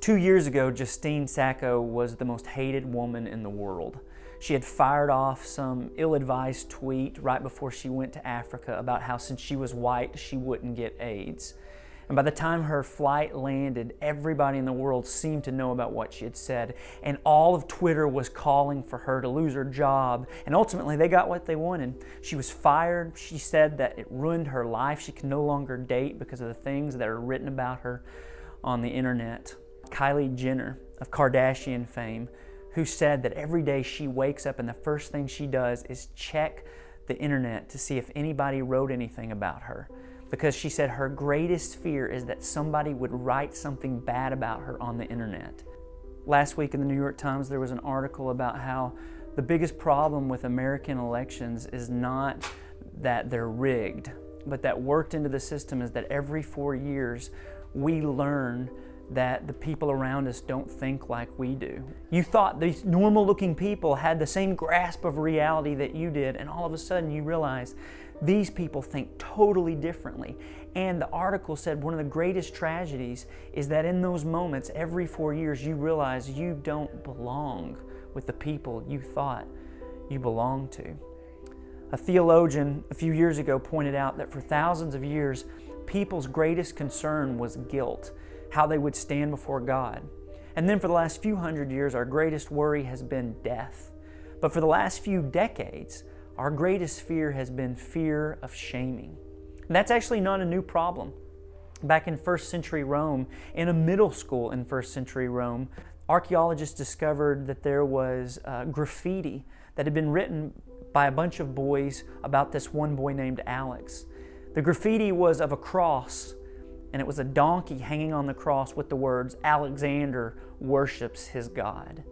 2 years ago, Justine Sacco was the most hated woman in the world. She had fired off some ill-advised tweet right before she went to Africa about how since she was white, she wouldn't get AIDS. And by the time her flight landed, everybody in the world seemed to know about what she had said. And all of Twitter was calling for her to lose her job. And ultimately, they got what they wanted. She was fired. She said that it ruined her life. She can no longer date because of the things that are written about her on the internet. Kylie Jenner of Kardashian fame, who said that every day she wakes up and the first thing she does is check the internet to see if anybody wrote anything about her. Because she said her greatest fear is that somebody would write something bad about her on the internet. Last week in the New York Times, there was an article about how the biggest problem with American elections is not that they're rigged, but that worked into the system is that every 4 years we learn that the people around us don't think like we do. You thought these normal-looking people had the same grasp of reality that you did, and all of a sudden you realize these people think totally differently. And the article said one of the greatest tragedies is that in those moments, every 4 years, you realize you don't belong with the people you thought you belonged to. A theologian a few years ago pointed out that for thousands of years, people's greatest concern was guilt, how they would stand before God. And then for the last few hundred years, our greatest worry has been death. But for the last few decades, our greatest fear has been fear of shaming. And that's actually not a new problem. Back in first century Rome, in a middle school in first century Rome, archaeologists discovered that there was graffiti that had been written by a bunch of boys about this one boy named Alex. The graffiti was of a cross, and it was a donkey hanging on the cross with the words, "Alexander worships his God."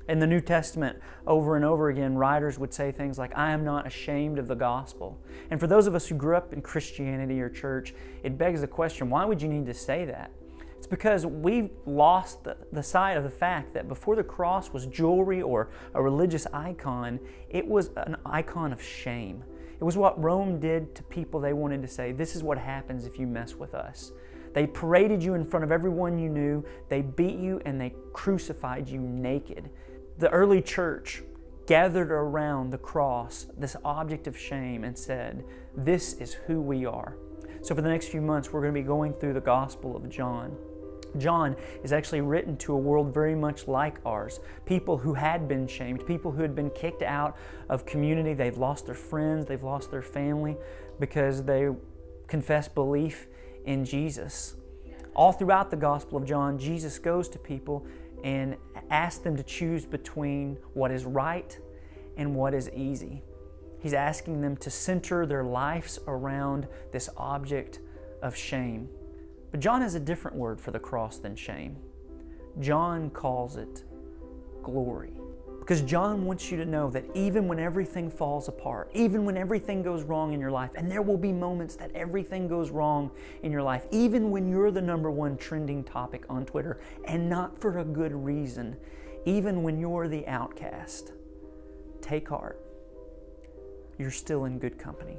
In the New Testament, over and over again, writers would say things like, "I am not ashamed of the gospel." And for those of us who grew up in Christianity or church, it begs the question, why would you need to say that? It's because we've lost the sight of the fact that before the cross was jewelry or a religious icon, it was an icon of shame. It was what Rome did to people they wanted to say, this is what happens if you mess with us. They paraded you in front of everyone you knew, they beat you, and they crucified you naked. The early church gathered around the cross, this object of shame, and said, this is who we are. So for the next few months, we're going to be going through the Gospel of John. John is actually written to a world very much like ours. People who had been shamed, people who had been kicked out of community. They've lost their friends, they've lost their family because they confess belief in Jesus. All throughout the Gospel of John, Jesus goes to people and asks them to choose between what is right and what is easy. He's asking them to center their lives around this object of shame. But John has a different word for the cross than shame. John calls it glory. Because John wants you to know that even when everything falls apart, even when everything goes wrong in your life, and there will be moments that everything goes wrong in your life, even when you're the #1 trending topic on Twitter, and not for a good reason, even when you're the outcast, take heart. You're still in good company.